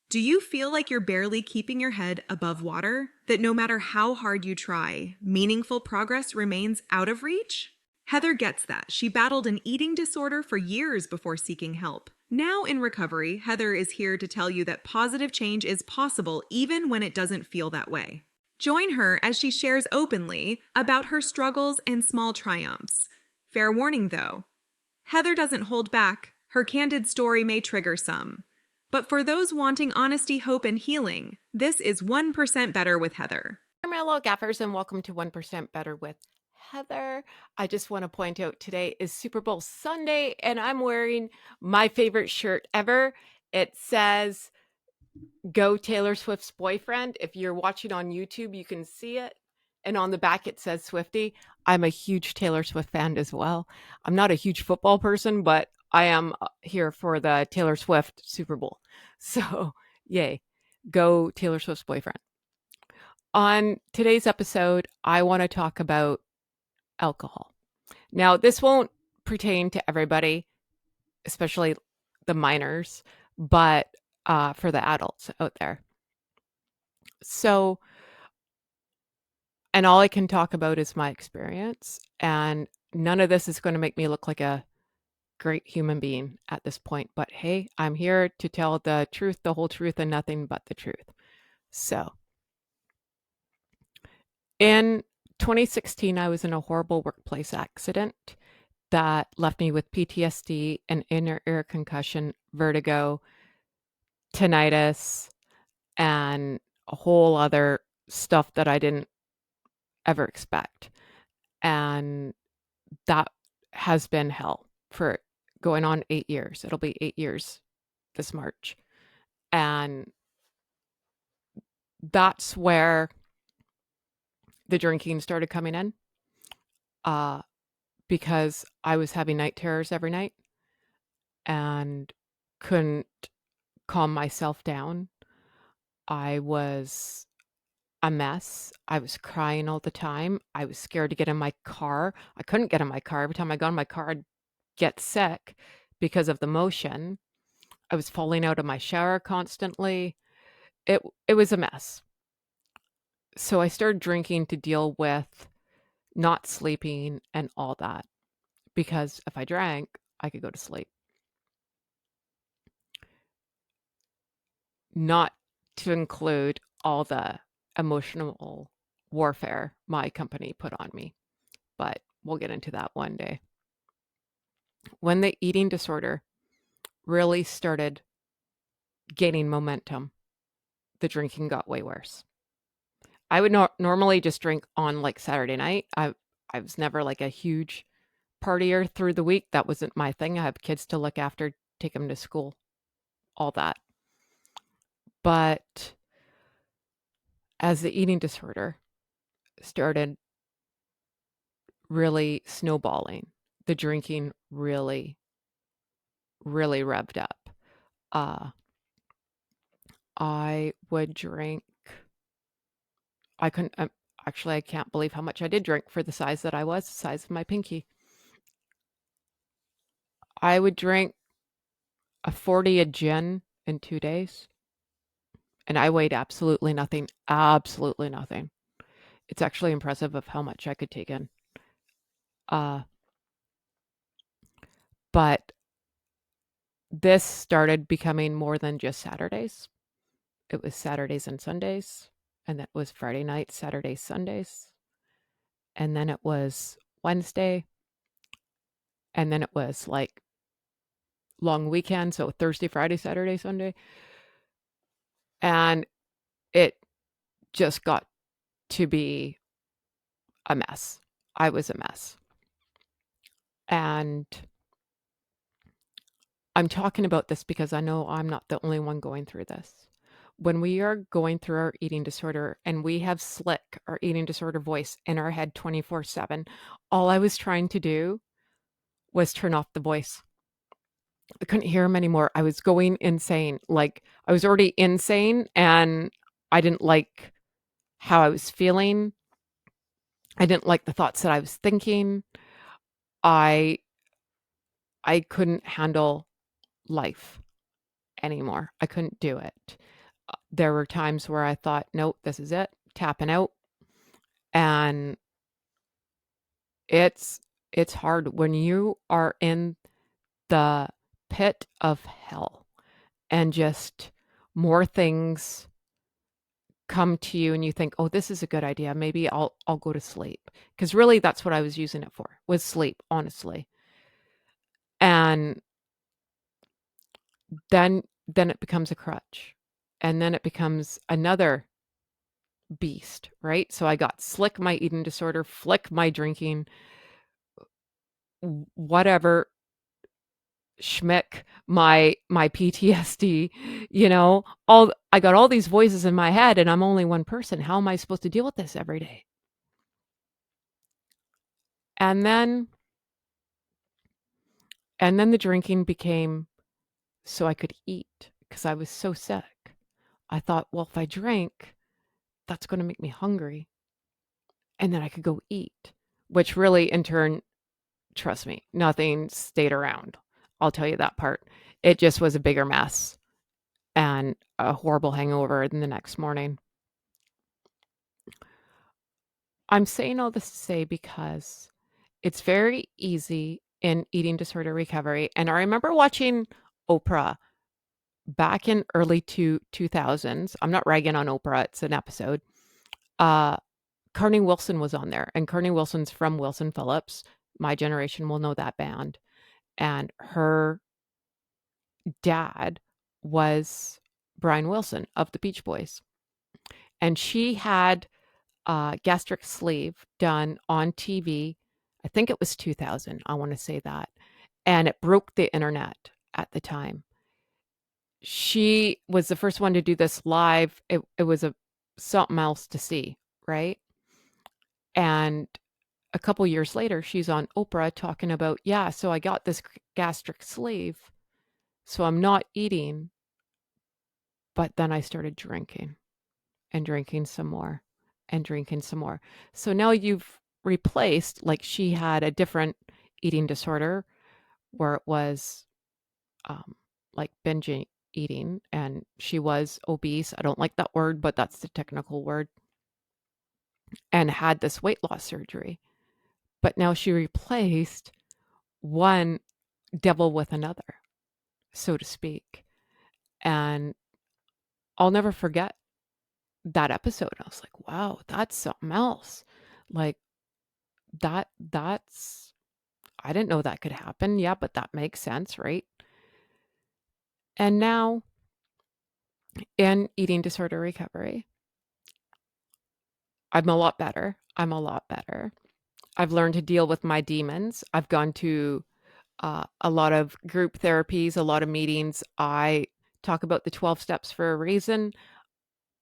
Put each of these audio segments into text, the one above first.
Do you feel like you're barely keeping your head above water? That no matter how hard you try, meaningful progress remains out of reach? Heather gets that. She battled an eating disorder for years before seeking help. Now in recovery, Heather is here to tell you that positive change is possible even when it doesn't feel that way. Join her as she shares openly about her struggles and small triumphs. Fair warning though, Heather doesn't hold back. Her candid story may trigger some. But for those wanting honesty, hope, and healing, this is 1% Better with Heather. Hi, my little gaffers, and welcome to 1% Better with Heather. I just want to point out today is Super Bowl Sunday, and I'm wearing my favorite shirt ever. It says, Go Taylor Swift's Boyfriend. If you're watching on YouTube, you can see it. And on the back, it says Swifty. I'm a huge Taylor Swift fan as well. I'm not a huge football person, but I am here for the Taylor Swift Super Bowl. So, yay. Go Taylor Swift's Boyfriend. On today's episode, I want to talk about alcohol. Now, this won't pertain to everybody, especially the minors, but for the adults out there. So, and all I can talk about is my experience, and none of this is going to make me look like a great human being at this point. But hey, I'm here to tell the truth, the whole truth, and nothing but the truth. So, in 2016, I was in a horrible workplace accident that left me with PTSD, an inner ear concussion, vertigo, tinnitus, and a whole other stuff that I didn't ever expect. And that has been hell for going on 8 years. It'll be 8 years this March. And that's where the drinking started coming in. Because I was having night terrors every night and couldn't calm myself down. I was a mess. I was crying all the time. I was scared to get in my car. I couldn't get in my car. Every time I got in my car, I'd get sick because of the motion. I was falling out of my shower constantly. It was a mess. So I started drinking to deal with not sleeping and all that, because if I drank, I could go to sleep. Not to include all the emotional warfare my company put on me, but we'll get into that one day. When the eating disorder really started gaining momentum, the drinking got way worse. I would normally just drink on like Saturday night. I was never like a huge partier through the week. That wasn't my thing. I have kids to look after, take them to school, all that. But as the eating disorder started really snowballing, the drinking really, really revved up. Uh, I would drink. I couldn't. Actually, I can't believe how much I did drink for the size that I was, the size of my pinky. I would drink a 40 of gin in 2 days, and I weighed absolutely nothing. Absolutely nothing. It's actually impressive of how much I could take in. Uh, but this started becoming more than just Saturdays. It was Saturdays and Sundays, and that was Friday nights, Saturdays, Sundays. And then it was Wednesday, and then it was like long weekend, so Thursday, Friday, Saturday, Sunday. And it just got to be a mess. I was a mess. And I'm talking about this because I know I'm not the only one going through this. When we are going through our eating disorder and we have slick, our eating disorder voice in our head 24/7, all I was trying to do was turn off the voice. I couldn't hear him anymore. I was going insane. Like, I was already insane and I didn't like how I was feeling. I didn't like the thoughts that I was thinking. I I couldn't handle life anymore. I couldn't do it. There were times where I thought, nope, this is it, tapping out. And it's it's hard when you are in the pit of hell and just more things come to you and you think, "Oh, this is a good idea. Maybe I'll go to sleep." Because really that's what I was using it for, was sleep, honestly. And then it becomes a crutch. And then it becomes another beast, right? So I got slick my eating disorder, flick my drinking, whatever, schmick my PTSD, all I got all these voices in my head and I'm only one person. How am I supposed to deal with this every day? And then the drinking became so I could eat because I was so sick. I thought, well, if I drink, that's going to make me hungry and then I could go eat, which really in turn, trust me, nothing stayed around. I'll tell you that part. It just was a bigger mess and a horrible hangover the next morning. I'm saying all this to say because it's very easy in eating disorder recovery. And I remember watching Oprah back in early 2000s. I'm not ragging on Oprah, it's an episode. Uh, Carney Wilson was on there, and Carney Wilson's from Wilson Phillips. My generation will know that band. And her dad was Brian Wilson of the Beach Boys. And she had gastric sleeve done on TV. I think it was 2000. I want to say that. And it broke the internet at the time. She was the first one to do this live. It was something else to see, right? And a couple years later, she's on Oprah talking about, yeah, so I got this gastric sleeve, so I'm not eating, but then I started drinking and drinking some more and drinking some more. So now you've replaced, like she had a different eating disorder where it was like binge eating and she was obese. I don't like that word, but that's the technical word. And had this weight loss surgery. But now she replaced one devil with another, so to speak. And I'll never forget that episode. I was like, wow, that's something else. Like that's I didn't know that could happen. Yeah, but that makes sense, right? And now in eating disorder recovery, I'm a lot better. I'm a lot better. I've learned to deal with my demons. I've gone to a lot of group therapies, a lot of meetings. I talk about the 12 steps for a reason.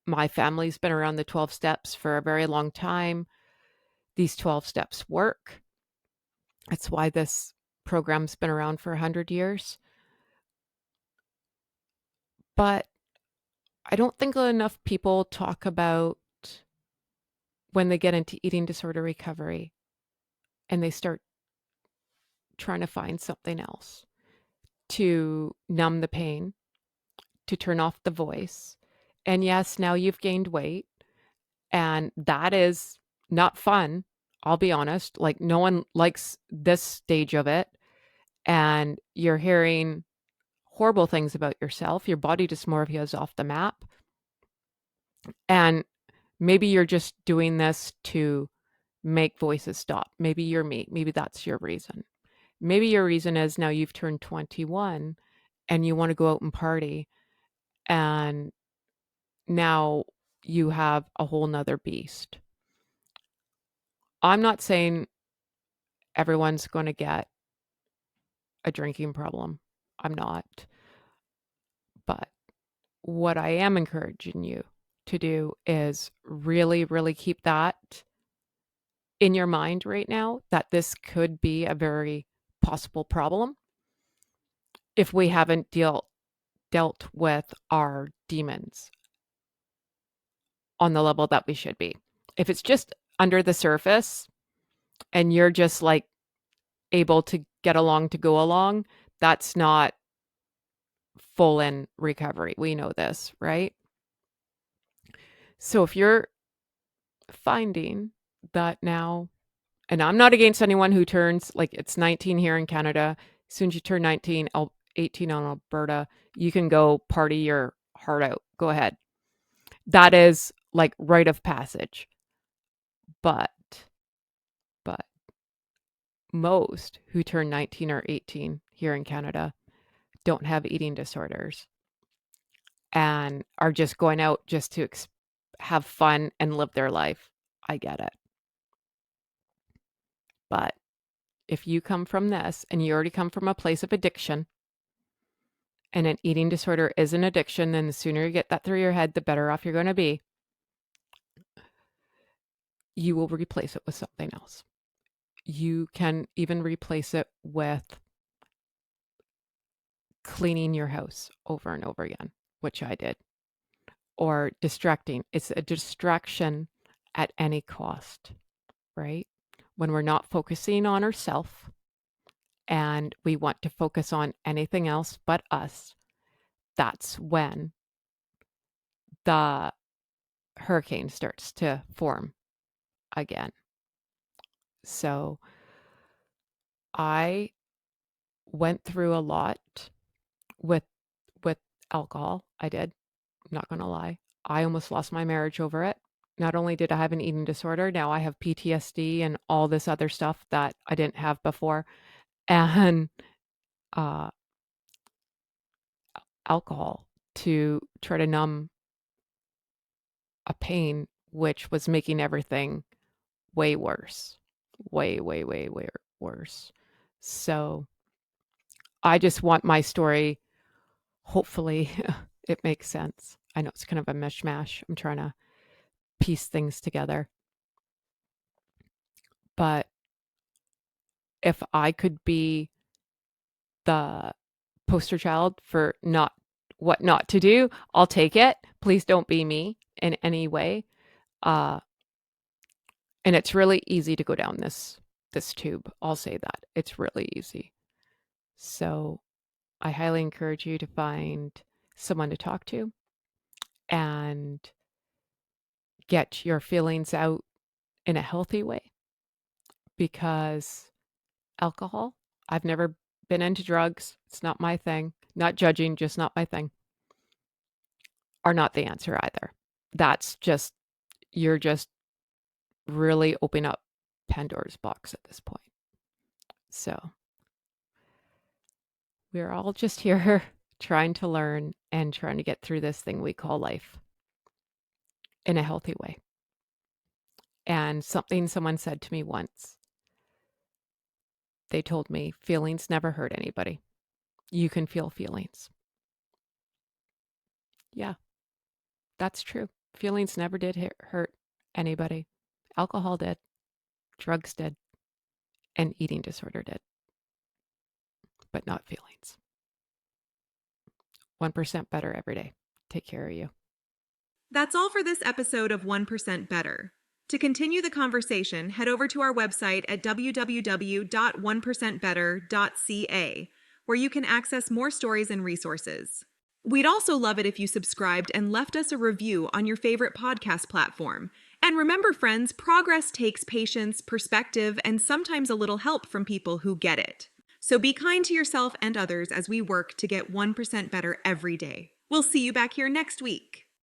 My family's been around the 12 steps for a very long time. These 12 steps work. That's why this program's been around for 100 years. But I don't think enough people talk about when they get into eating disorder recovery and they start trying to find something else to numb the pain, to turn off the voice. And yes, now you've gained weight, and that is not fun. I'll be honest. Like, no one likes this stage of it. And you're hearing horrible things about yourself. Your body dysmorphia is off the map. And maybe you're just doing this to make voices stop. Maybe you're me. Maybe that's your reason. Maybe your reason is now you've turned 21 and you want to go out and party. And now you have a whole nother beast. I'm not saying everyone's going to get a drinking problem. I'm not. But what I am encouraging you to do is really, really keep that in your mind right now, that this could be a very possible problem if we haven't dealt with our demons on the level that we should be. If it's just under the surface and you're just like able to get along to go along, that's not full in recovery. We know this, right? So if you're finding that now, and I'm not against anyone who turns, like it's 19 here in Canada. As soon as you turn 19, 18 on Alberta, you can go party your heart out. Go ahead. That is like rite of passage. But but most who turn 19 or 18 here in Canada don't have eating disorders and are just going out just to have fun and live their life. I get it. But if you come from this and you already come from a place of addiction, and an eating disorder is an addiction, then the sooner you get that through your head, the better off you're going to be. You will replace it with something else. You can even replace it with cleaning your house over and over again, which I did, or distracting. It's a distraction at any cost, right? When we're not focusing on ourselves and we want to focus on anything else but us, that's when the hurricane starts to form again. So I went through a lot with with alcohol. I did. I'm not going to lie. I almost lost my marriage over it. Not only did I have an eating disorder, now I have PTSD and all this other stuff that I didn't have before. And uh, alcohol to try to numb a pain, which was making everything way worse. Way, way, way, way worse. So I just want my story, hopefully, it makes sense. I know it's kind of a mishmash. I'm trying to piece things together. But if I could be the poster child for what not to do, I'll take it. Please don't be me in any way. And it's really easy to go down this tube. I'll say that. It's really easy. So I highly encourage you to find someone to talk to and get your feelings out in a healthy way, because alcohol, I've never been into drugs. It's not my thing. Not judging, just not my thing. Are not the answer either. That's just, you're just really opening up Pandora's box at this point. So we're all just here trying to learn and trying to get through this thing we call life in a healthy way. And something someone said to me once, they told me, feelings never hurt anybody. You can feel feelings. Yeah, that's true. Feelings never did hurt anybody. Alcohol did, drugs did, and eating disorder did, but not feelings. 1% better every day. Take care of you. That's all for this episode of 1% Better. To continue the conversation, head over to our website at www.1percentbetter.ca, where you can access more stories and resources. We'd also love it if you subscribed and left us a review on your favorite podcast platform. And remember, friends, progress takes patience, perspective, and sometimes a little help from people who get it. So be kind to yourself and others as we work to get 1% better every day. We'll see you back here next week.